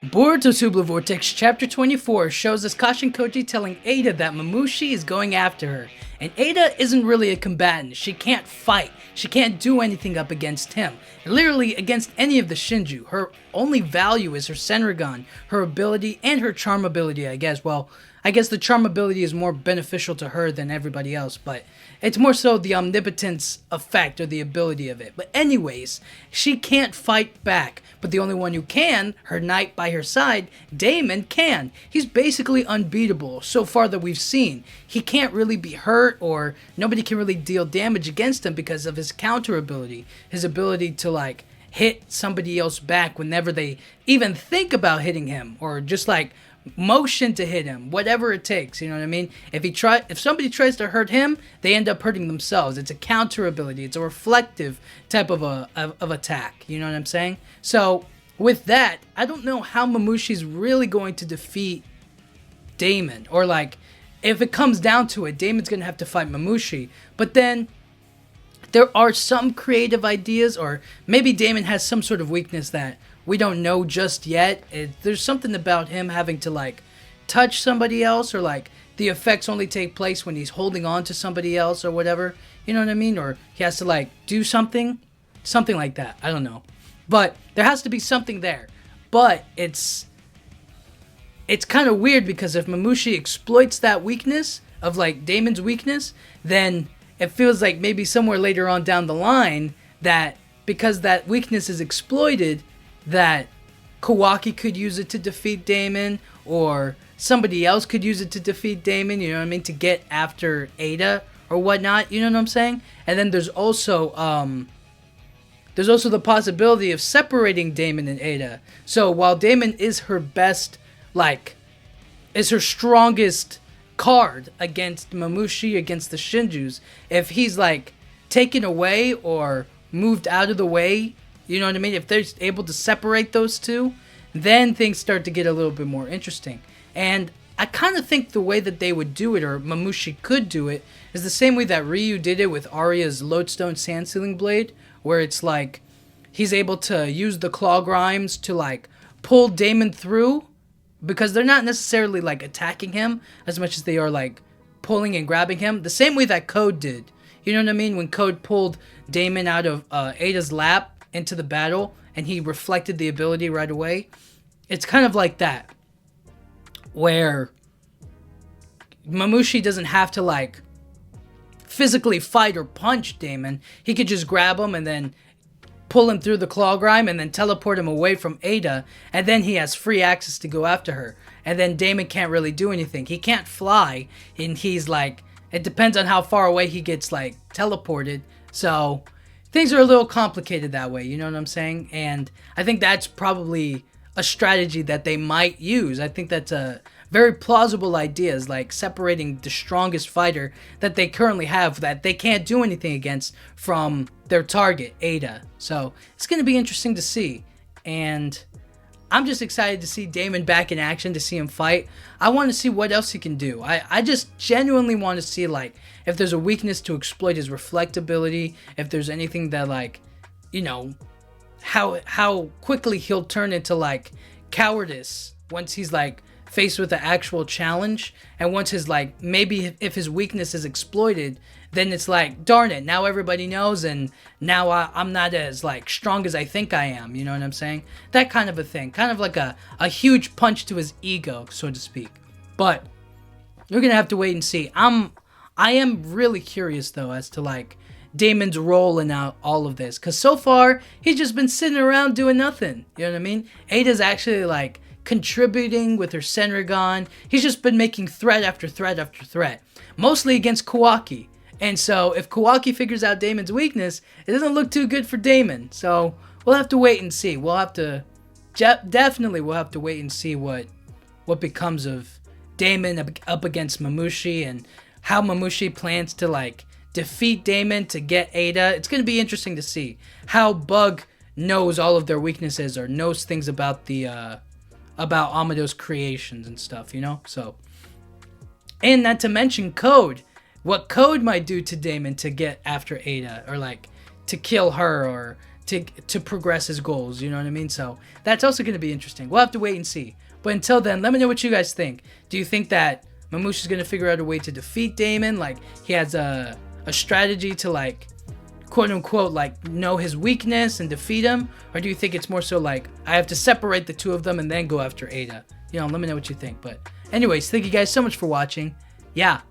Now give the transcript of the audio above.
Boruto Sublu Vortex Chapter 24 shows us Kashin Koji telling Ada that Mamushi is going after her. And Ada isn't really a combatant. She can't fight. She can't do anything up against him. Literally against any of the Shinju. Her only value is her Senrigan, her ability, and her charm ability, I guess. Well, I guess the charm ability is more beneficial to her than everybody else, but it's more so the omnipotence effect or the ability of it. But anyways, she can't fight back, but the only one who can, her knight by her side, Daemon, can. He's basically unbeatable so far that we've seen. He can't really be hurt, or nobody can really deal damage against him because of his counter ability, his ability to like hit somebody else back whenever they even think about hitting him, or just like motion to hit him, whatever it takes, you know what I mean? If somebody tries to hurt him, they end up hurting themselves. It's a counter ability. It's a reflective type of attack, you know what I'm saying? So with that, I don't know how Mamushi's really going to defeat Daemon, or like if it comes down to it, Daemon's going to have to fight Mamushi. But then there are some creative ideas, or maybe Daemon has some sort of weakness that we don't know just yet. There's something about him having to like touch somebody else, or like the effects only take place when he's holding on to somebody else or whatever, you know what I mean? Or he has to like do something like that. I don't know, but there has to be something there. But it's kind of weird, because if Mamushi exploits that weakness of like Daemon's weakness, then it feels like maybe somewhere later on down the line that because that weakness is exploited, that Kawaki could use it to defeat Daemon, or somebody else could use it to defeat Daemon, you know what I mean, to get after Ada or whatnot, you know what I'm saying? And then there's also the possibility of separating Daemon and Ada. So while Daemon is her best, like, is her strongest card against Mamushi, against the Shinjus, if he's like taken away or moved out of the way, you know what I mean? If they're able to separate those two, then things start to get a little bit more interesting. And I kind of think the way that they would do it, or Mamushi could do it, is the same way that Ryu did it with Arya's Lodestone Sand Sealing Blade, where it's like he's able to use the claw grimes to like pull Daemon through, because they're not necessarily like attacking him as much as they are like pulling and grabbing him. The same way that Code did. You know what I mean? When Code pulled Daemon out of Ada's lap into the battle, and he reflected the ability right away. It's kind of like that, where Mamushi doesn't have to like physically fight or punch Daemon. He could just grab him and then pull him through the claw grime and then teleport him away from Ada, and then he has free access to go after her. And then Daemon can't really do anything. He can't fly, and he's like, it depends on how far away he gets like teleported. So things are a little complicated that way, you know what I'm saying? And I think that's probably a strategy that they might use. I think that's a very plausible idea, is like separating the strongest fighter that they currently have, that they can't do anything against, from their target, Ada. So it's going to be interesting to see. And I'm just excited to see Daemon back in action, to see him fight. I want to see what else he can do. I just genuinely want to see, like, if there's a weakness to exploit his reflectability, if there's anything that, like, you know, how quickly he'll turn into, like, cowardice once he's, like, faced with an actual challenge. And once his, like, maybe if his weakness is exploited, then it's like, darn it, now everybody knows, and now I'm not as like strong as I think I am, you know what I'm saying? That kind of a thing, kind of like a huge punch to his ego, so to speak. But we're gonna have to wait and see. I am really curious though as to like Daemon's role in all of this, because so far he's just been sitting around doing nothing, you know what I mean? Ada's actually like contributing with her Senrigan. He's just been making threat after threat after threat, mostly against Kawaki. And so if Kawaki figures out Daemon's weakness, it doesn't look too good for Daemon. So we'll have to wait and see. We'll have to definitely wait and see what becomes of Daemon up against Mamushi, and how Mamushi plans to like defeat Daemon to get Ada. It's going to be interesting to see how Bug knows all of their weaknesses, or knows things about the about Amado's creations and stuff, you know? So, and not to mention Code. What Code might do to Daemon to get after Ada, or like to kill her, or to progress his goals. You know what I mean? So that's also going to be interesting. We'll have to wait and see. But until then, let me know what you guys think. Do you think that Mamushi's going to figure out a way to defeat Daemon? Like, he has a strategy to, like, quote unquote, like, know his weakness and defeat him? Or do you think it's more so like, I have to separate the two of them and then go after Ada? You know, let me know what you think. But anyways, thank you guys so much for watching. Yeah,